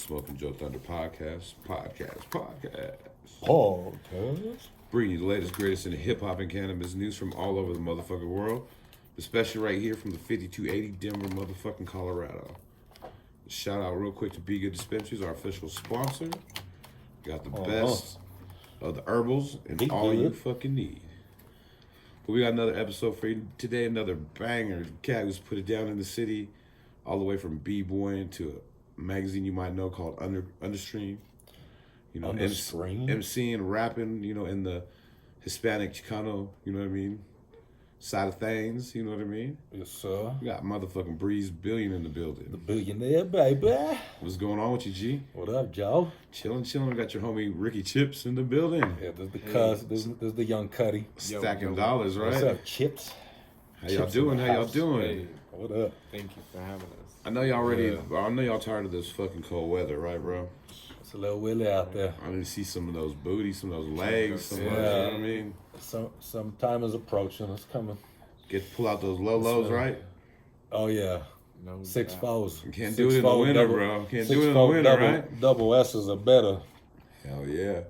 Smoking JoThunder podcast. Breez, the latest, greatest in hip hop and cannabis news from all over the motherfucking world, especially right here from the 5280 Denver, motherfucking Colorado. Shout out real quick to Be Good Dispensaries, our official sponsor. Got the best of the herbals and all you fucking need. But we got another episode for you today, another banger. Cat who's put it down in the city, all the way from b-boying to a magazine you might know called Understream. You know, MCing, rapping, you know, in the Hispanic Chicano, you know what I mean, side of things, you know what I mean? Yes, sir. We got motherfucking Breez Billion in the building. The billionaire, baby. What's going on with you, G? What up, Joe? Chilling. We got your homie Ricky Chips in the building. Yeah, this is the young Cuddy. Stacking dollars, right? What's up, Chips? How y'all doing? Hey, what up? Thank you for having us. I know y'all ready. I know y'all tired of this fucking cold weather, right, bro? It's a little willy out there. I need to see some of those booties, some of those legs, you know what I mean? Some time is approaching. It's coming. Pull out those lows, right? Oh yeah. No 6 foes. You can't do it in the winter, bro. Can't do it in the winter, right? Double S's are better. Hell yeah.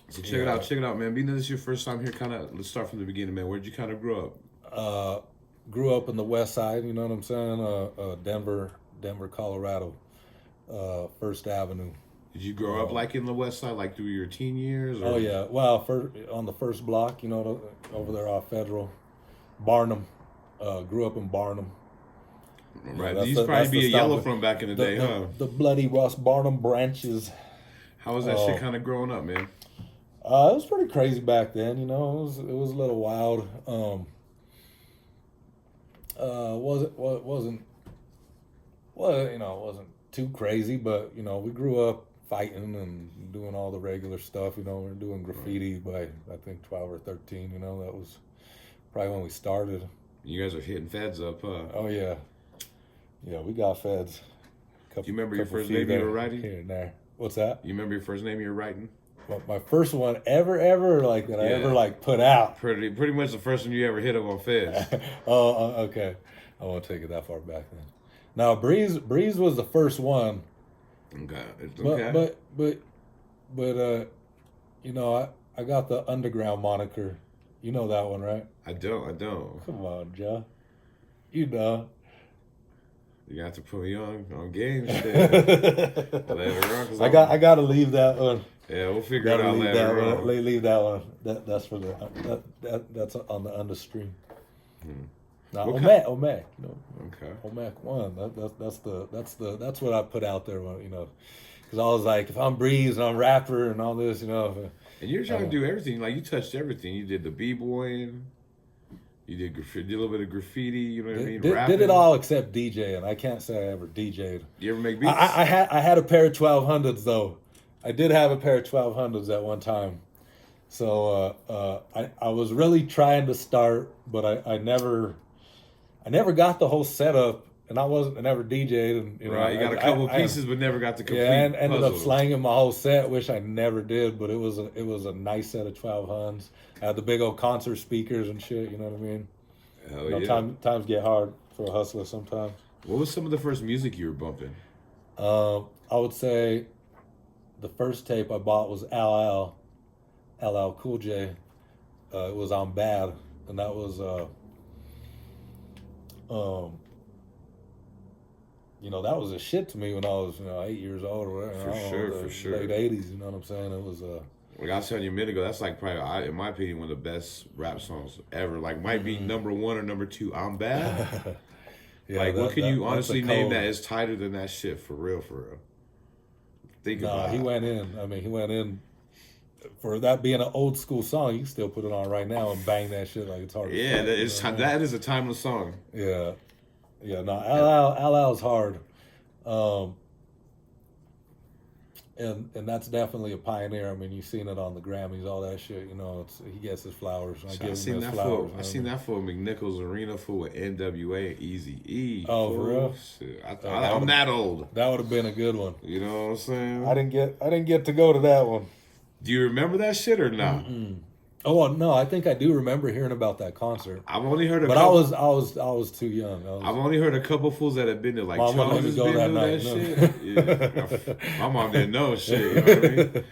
So check it out, man. Being that this is your first time here, let's start from the beginning, man. Where'd you kind of grow up? Grew up in the West Side. You know what I'm saying? Denver, Colorado. First Avenue. Did you grow up like in the West Side, like through your teen years? Or? Oh yeah. Well, on the first block, you know, over there off Federal, Barnum. Grew up in Barnum. Right. These probably be a yellow from back in the day, huh? The bloody Ross Barnum branches. How was that shit kind of growing up, man? It was pretty crazy back then. You know, it was a little wild. Wasn't too crazy, but you know, we grew up fighting and doing all the regular stuff. You know, we were doing graffiti by I think 12 or 13. You know, that was probably when we started. You guys are hitting feds up, huh? Oh yeah, we got feds. Do you remember your first name you were writing? Here and there. What's that? You remember your first name you were writing? Well, my first one ever like that I ever like put out. Pretty much the first one you ever hit up on feds. Okay. I won't take it that far back then. Now Breez was the first one. Okay. But you know, I got the underground moniker. You know that one, right? I don't. Come on, Joe. You know. You got to put me on game shit. Later on, I gotta leave that one. Yeah, we'll figure it out later on. Leave that one. That's for that's on the Understream. Now Okay. Omac, you know. Okay. Omac 1. That's what I put out there, you know, because I was like, if I'm Breez and I'm rapper and all this, you know. And you're trying to do everything. Like you touched everything. You did the b-boying. You did graffiti, did a little bit of graffiti. You know what I mean? Did it all except DJing. I can't say I ever DJ'd. You ever make beats? I had a pair of 1200s though. I did have a pair of 1200s at one time. So I was really trying to start, but I never got the whole setup, and I never DJ'd, and you know, you got a couple of pieces, but never got the complete. Yeah, and ended up slanging my whole set. Wish I never did, but it was a nice set of 1200s. I had the big old concert speakers and shit. You know what I mean? Hell you know, yeah. Times get hard for a hustler sometimes. What was some of the first music you were bumping? I would say the first tape I bought was LL Cool J. It was On Bad, and that was you know, that was a shit to me when I was, you know, 8 years old or whatever. For sure. Late 80s, you know what I'm saying? It was like I was telling you a minute ago, that's like probably, in my opinion, one of the best rap songs ever. Like might be number 1 or number 2. I'm Bad. Like what can you honestly name that is tighter than that shit for real? Think about it. He went in. I mean, he went in. For that being an old school song, you can still put it on right now and bang that shit like it's hard. Yeah, that is a timeless song. Yeah. No, LL's hard, and that's definitely a pioneer. I mean, you've seen it on the Grammys, all that shit. You know, he gets his flowers. I seen that for McNichols Arena with NWA and Eazy-E. Oh, for real? Shit. I'm that old. That would have been a good one. You know what I'm saying? I didn't get to go to that one. Do you remember that shit or not? Oh well, no, I think I do remember hearing about that concert, I've only heard a but couple. I was too young. I've only heard a couple fools that have been there. Like Mom wouldn't let Chones me has go been that to night. that shit. Yeah. My mom didn't know shit. You know what I mean?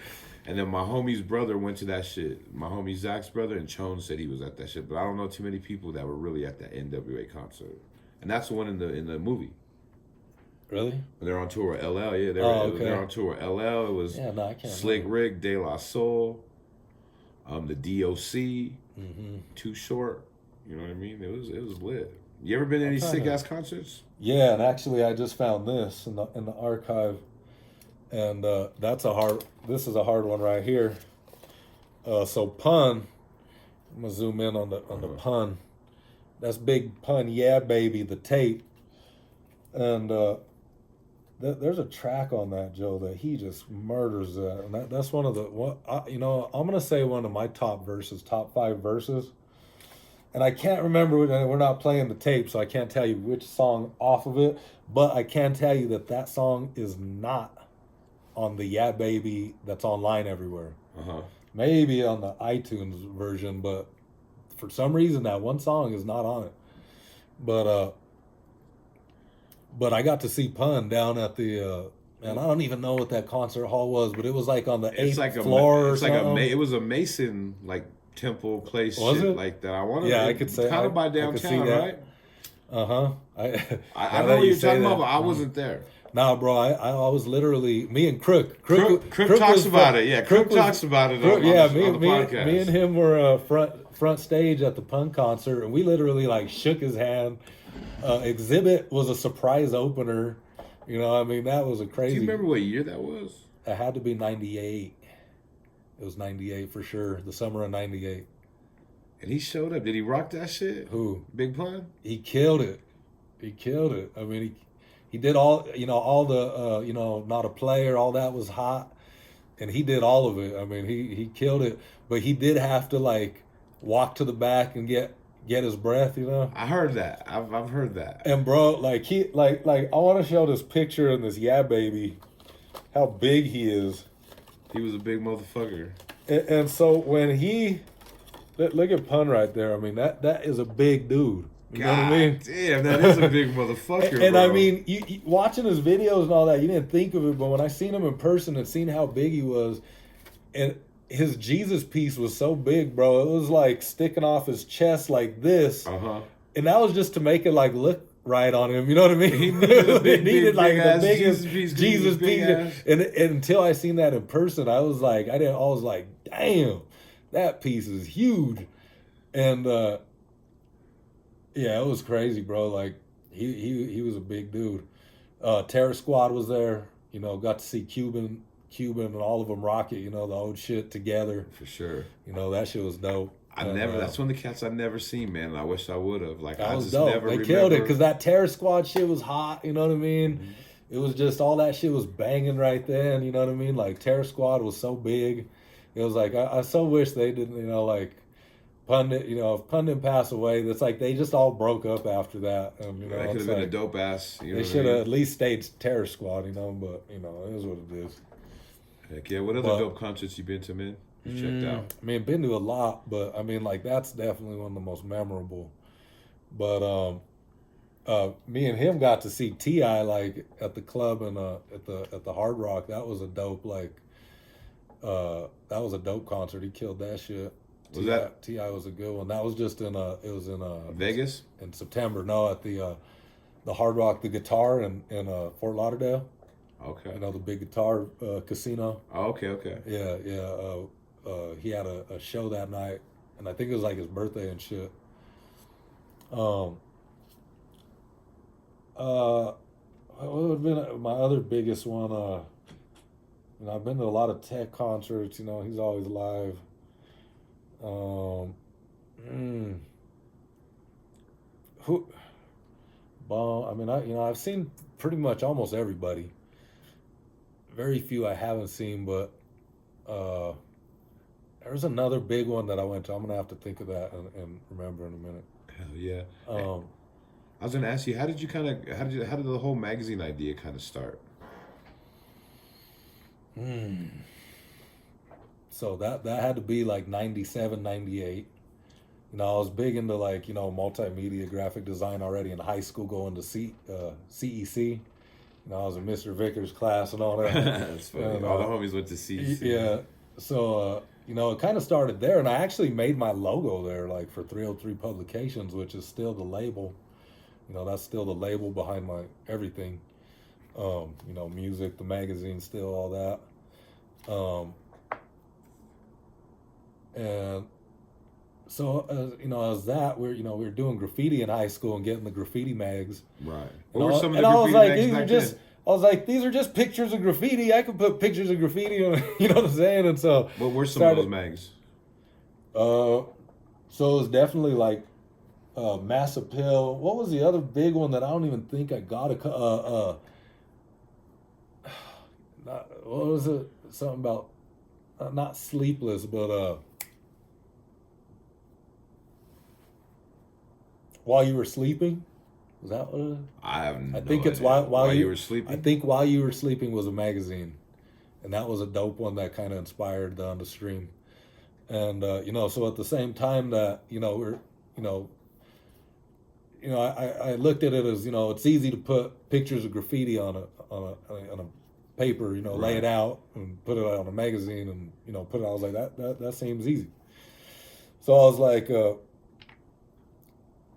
And then my homie's brother went to that shit. My homie Zach's brother and Chones said he was at that shit. But I don't know too many people that were really at that NWA concert. And that's the one in the movie. Really? When they're on tour with LL. Yeah, Okay. they're on tour with LL. It was Yeah, no, I can't. Slick Rick, De La Soul, the DOC, Mm-hmm. Too Short. You know what I mean? It was lit. You ever been to any sick ass concerts? Yeah, and actually, I just found this in the archive, and This is a hard one right here. So Pun, I'm gonna zoom in on the Pun. That's Big Pun, yeah, baby, the tape, and there's a track on that, Joe, that he just murders that, and that's one of the I'm gonna say one of my top 5 verses. And I can't remember, we're not playing the tape, so I can't tell you which song off of it, but I can tell you that song is not on the Yeah Baby that's online everywhere. Uh-huh. Maybe on the iTunes version, but for some reason that one song is not on it. But I got to see Pun down at the and I don't even know what that concert hall was, but it was like on the 8th floor or something. It was a Mason like temple place Was shit it? like that. I wanted Yeah, I could say kind of by I could see downtown, that. right? Uh-huh. I know what you're talking about, but I wasn't there. Nah, bro, I was literally, me and Crook talks about it. Yeah, Crook talks about it on the podcast. Me and him were front stage at the Pun concert, and we literally like shook his hand. Exhibit was a surprise opener. You know, I mean, that was a crazy. Do you remember what year that was? It had to be 98. It was 98 for sure, the summer of 98. And he showed up. Did he rock that shit? Who? Big Pun? He killed it. He killed it. I mean, he did all the Not a Player, all that was hot, and he did all of it. I mean, he killed it, but he did have to like walk to the back and get his breath, you know. I heard that. I've heard that. And bro, like I want to show this picture in this Yeah Baby, how big he is. He was a big motherfucker. And so when he look at Pun right there, I mean that is a big dude. You know what I mean? Damn, that is a big motherfucker. And bro. I mean, you watching his videos and all that, you didn't think of it, but when I seen him in person and seen how big he was, and his Jesus piece was so big, bro, it was like sticking off his chest like this. Uh-huh. And that was just to make it like look right on him. You know what I mean? He needed a big, needed like big the ass biggest Jesus piece. And until I seen that in person, I was like, damn, that piece is huge. And yeah, it was crazy, bro. Like he was a big dude. Terror Squad was there. You know, got to see Cuban and all of them rock it. You know, the old shit together. For sure. You know, that shit was dope. That's one of the cats I've never seen, man. And I wish I would have. Like, that I was just dope. never They remember. killed it because that Terror Squad shit was hot. You know what I mean? Mm-hmm. It was just all that shit was banging right then. You know what I mean? Like Terror Squad was so big. It was like I so wish they didn't. You know, like Pun. You know, if Pun didn't pass away, that's like they just all broke up after that. You know, that could have been a dope ass. You know they should have at least stayed Terror Squad. You know, but you know, it is what it is. Heck yeah! What other dope concerts you been to, man? You checked out? I mean, been to a lot, but I mean, like that's definitely one of the most memorable. But me and him got to see T.I. like at the club and at the Hard Rock. That was a dope concert. He killed that shit. Was that T.I. was a good one. That was just in Vegas in September. No, at the Hard Rock, the Guitar in Fort Lauderdale. Okay. You know, the big guitar casino. Oh, okay. Yeah. He had a show that night, and I think it was like his birthday and shit. What would have been my other biggest one? You know, I've been to a lot of Tech concerts. You know, he's always live. I mean, I've seen pretty much almost everybody. Very few I haven't seen, but there's another big one that I went to. I'm gonna have to think of that and remember in a minute. Hell yeah. I was gonna ask you, how did the whole magazine idea kind of start? So that had to be like 97, 98. You know, I was big into like, you know, multimedia graphic design already in high school, going to CEC. You know, I was in Mr. Vickers' class and all that. That's funny. And, All the homies went to CC. yeah. So, you know, it kind of started there. And I actually made my logo there, like for 303 Publications, which is still the label. You know, that's still the label behind my everything. You know, music, the magazine, still all that. And so, you know, as that, we were doing graffiti in high school and getting the graffiti mags. Right. And What were some of the I was graffiti like, mags these are back just, then? I was like, these are just pictures of graffiti. I could put pictures of graffiti on, you know what I'm saying? And so, What were some of those mags? So it was definitely like Mass Appeal. What was the other big one that I don't even think I got? What was it? Something about not Sleepless, but While You Were Sleeping. Was that what it is? I have no I think it's idea. while you were sleeping. I think While You Were Sleeping was a magazine, and that was a dope one that kind of inspired the Understream. And you know, so at the same time that you know, I looked at it as, you know, it's easy to put pictures of graffiti on a paper, you know, lay it Right. out and put it on a magazine and, you know, put it. I was like, that seems easy. So I was like,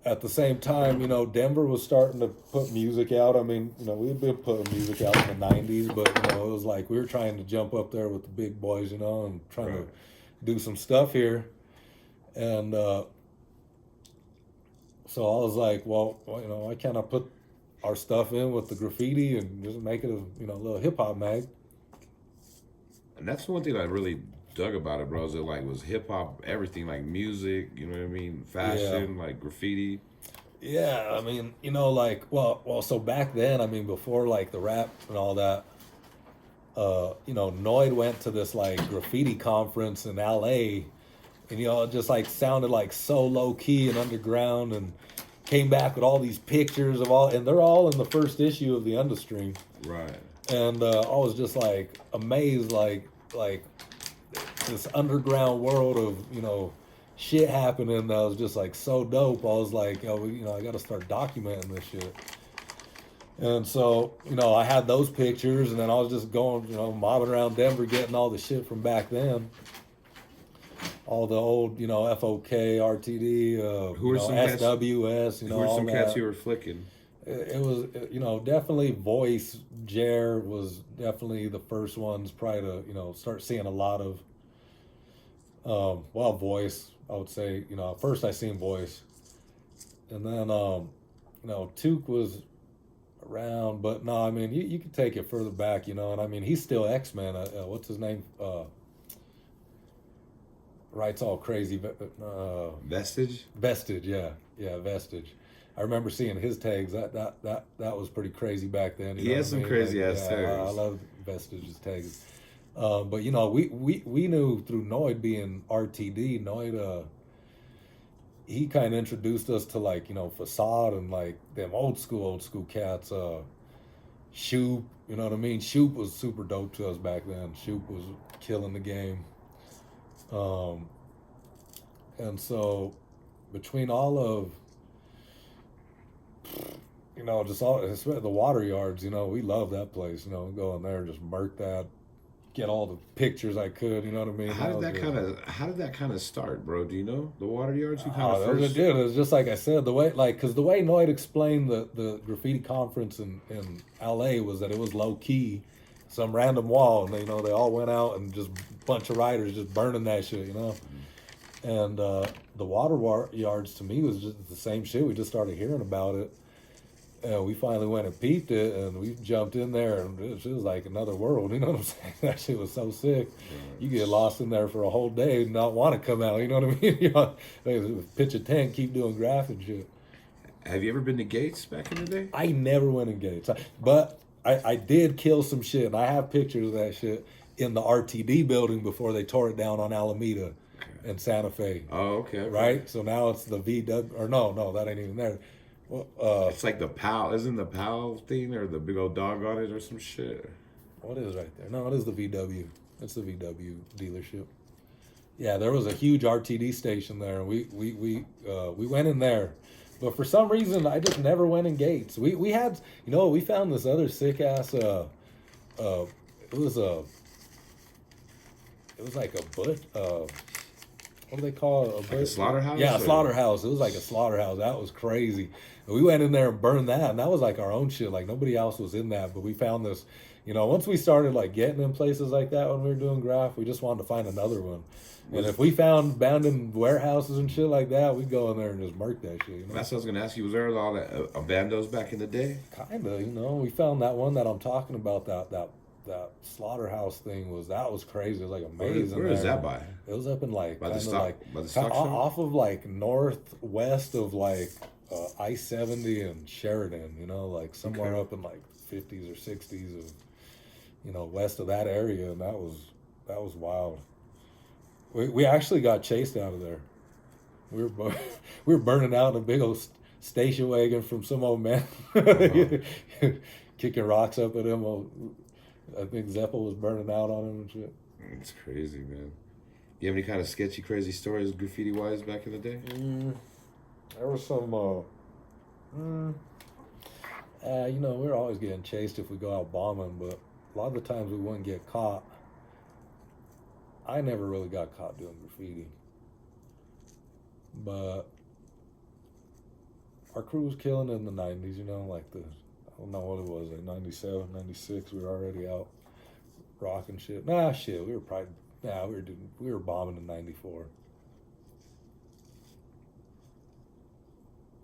at the same time, you know, Denver was starting to put music out. I mean, you know, we had been putting music out in the '90s, but you know, it was like we were trying to jump up there with the big boys, you know, and trying Right. to do some stuff here. And so I was like, well, you know, why can't I put our stuff in with the graffiti and just make it a, you know, little hip hop mag? And that's one thing I really dug about it, bro. Is it like was hip hop everything, like music, you know what I mean, fashion, like graffiti. Yeah, I mean, you know, like, well, so back then, I mean, before like the rap and all that, you know, Noid went to this like graffiti conference in LA, and you know, it just like sounded like so low key and underground, and came back with all these pictures of all, and they're all in the first issue of the Understream. Right. And I was just like amazed, like this underground world of, you know, shit happening that was just like so dope. I was like, oh, you know, I got to start documenting this shit. And so, you know, I had those pictures, and then I was just going, you know, mobbing around Denver, getting all the shit from back then, all the old, you know, FOK, RTD, Who you are know, some cats? SWS, you know, Who are all some that. cats you were flicking? It was, you know, definitely Voice. Jer was definitely the first ones probably to, you know, start seeing a lot of, well, Voice, I would say. You know, first I seen Voice, and then, you know, Took was around, but no, I mean, you could take it further back, you know, and I mean, he's still X-Men. What's his name? Writes all crazy. Vestige. Vestige, yeah, Vestige. I remember seeing his tags. That was pretty crazy back then. You He know has what I some mean? crazy Like, ass yeah, I tags. love Vestige's tags. But you know, we knew through Noid being RTD. Noid, he kind of introduced us to, like, you know, Facade and like them old school cats. Shoop, you know what I mean? Shoop was super dope to us back then. Shoop was killing the game. And so between all of, you know, just all the water yards, you know, we love that place. You know, go in there and just murk that, get all the pictures I could. You know what I mean? How did that kind of start, bro? Do you know the water yards? You kind of That was first. it. It was just like I said, the way, like, because the way Noid explained the graffiti conference in LA was that it was low key, some random wall, and they, you know, they all went out and just a bunch of writers just burning that shit, you know. And the water yards to me was just the same shit. We just started hearing about it, and we finally went and peeped it, and we jumped in there, and it was like another world. You know what I'm saying? That shit was so sick. You get lost in there for a whole day and not want to come out. You know what I mean? You know, pitch a tent, keep doing graph and shit. Have you ever been to Gates back in the day? I never went in Gates, but I did kill some shit, and I have pictures of that shit in the RTD building before they tore it down on Alameda and Santa Fe. Oh, okay. Right? So now it's the VW, or no, that ain't even there. Well, It's like the PAL, isn't the PAL thing or the big old dog on it or some shit? what is right there? No, it is the VW. It's the VW dealership. Yeah, there was a huge RTD station there, and we went in there, but for some reason I just never went in Gates. We had, we found this other sick ass it was a it was like a what do they call it? Like a slaughterhouse? Yeah, a or- slaughterhouse. It was like a slaughterhouse. That was crazy. And we went in there and burned that, and that was like our own shit. Like nobody else was in that, but we found this. Once we started like getting in places like that when we were doing graph, we just wanted to find another one. And if we found abandoned warehouses and shit like that, we'd go in there and just murk that shit. That's what I was gonna ask you. Was there all that abandos back in the day? Kinda, we found that one that I'm talking about. That slaughterhouse thing was crazy. It was like amazing. Where is that by? It was up in like By the kind of stock, like by the stock show? off of like northwest of like I-70 and Sheridan. Like somewhere Okay. up in like 50s or 60s of west of that area, and that was wild. We actually got chased out of there. We were we were burning out in a big old station wagon from some old man, kicking rocks up at him. I think Zeppel was burning out on him and shit. It's crazy, man. You have any kind of sketchy, crazy stories graffiti wise back in the day? There was some. We were always getting chased if we go out bombing, but a lot of the times we wouldn't get caught. I never really got caught doing graffiti, but our crew was killing it in the 90s, like I don't know what it was, like 97, 96, we were already out rocking shit. We were bombing in 94.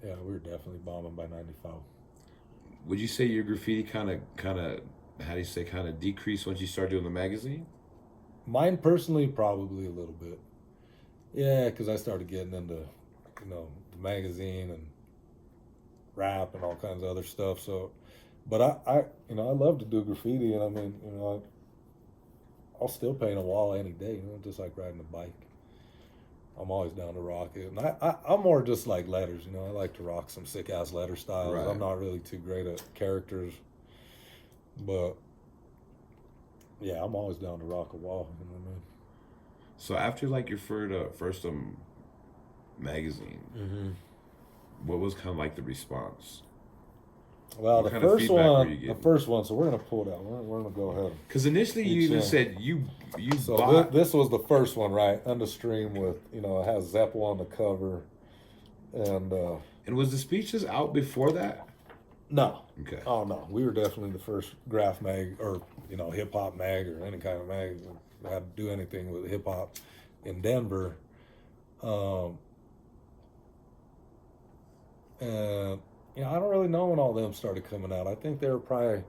Yeah, we were definitely bombing by 95. Would you say your graffiti kind of, how do you say, kind of decreased once you started doing the magazine? Mine personally, probably a little bit. Yeah, because I started getting into, the magazine and rap and all kinds of other stuff. So, but I love to do graffiti, and I mean, I'll still paint a wall any day. Just like riding a bike. I'm always down to rock it, and I'm more just like letters. I like to rock some sick ass letter styles. Right. I'm not really too great at characters, but yeah, I'm always down to rock a wall. You know what I mean? So after like your first magazine, Mm-hmm. what was kind of like the response? Well, What the kind of first feedback were one, you the getting? first one. So we're gonna pull it out. We're gonna go ahead. Because initially you even said you So bought. this was the first one, right? Understream with it has Zeppel on the cover, and And was the speeches out before that? no, Okay. oh no, we were definitely the first graph mag or hip hop mag or any kind of mag that had to do anything with hip hop in Denver. And I don't really know when all them started coming out. I think they were probably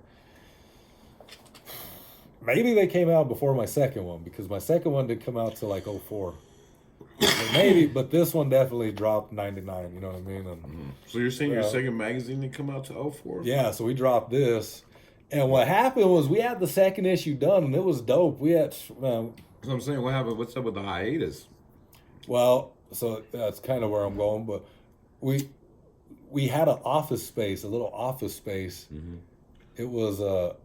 maybe they came out before my second one, because my second one did come out to like 04. But this one definitely dropped 99, you know what I mean? And So you're saying your second magazine didn't come out to 04? yeah, so we dropped this. And what happened was we had the second issue done, and it was dope. We had, So I'm saying, what happened? What's up with the hiatus? well, so that's kind of where I'm going, but we had a little office space. Mm-hmm. It was a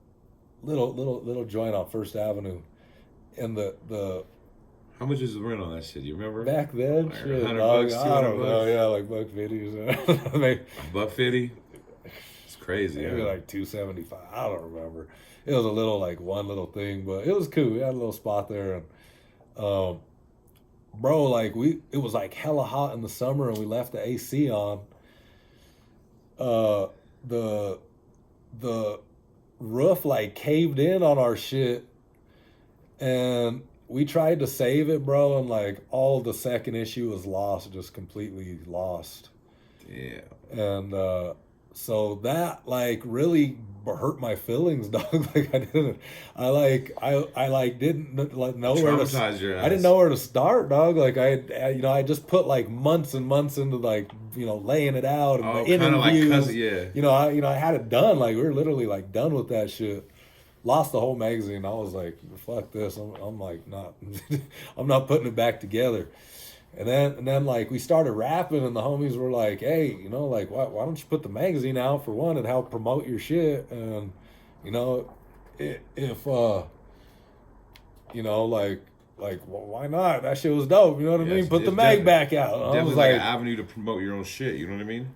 little joint on First Avenue, and the How much is the rent on that shit? You remember? back then, Like shit, 100 dog, bucks, I 200 don't know, bucks? yeah, like $150. Maybe $150? It's crazy. maybe Yeah. like $275. I don't remember. It was a little like one little thing, but it was cool. We had a little spot there, and bro, like it was like hella hot in the summer, and we left the AC on. The roof like caved in on our shit, and we tried to save it, bro, and like all the second issue was lost, just completely lost. Yeah. And so that like really hurt my feelings, dog. Like I didn't like know where to. Traumatized your ass. I didn't know where to start, dog. Like I just put like months and months into like laying it out and the kind of like interviews. yeah. I had it done. Like we were literally like done with that shit. Lost the whole magazine. I was like, fuck this. I'm like not. I'm not putting it back together. And then like we started rapping, and the homies were like, hey, like why don't you put the magazine out for one and help promote your shit? And if like like, well, why not? That shit was dope. You know what I Yeah, mean? Put it's the mag definitely- back out. I was Definitely like like, an avenue to promote your own shit. You know what I mean?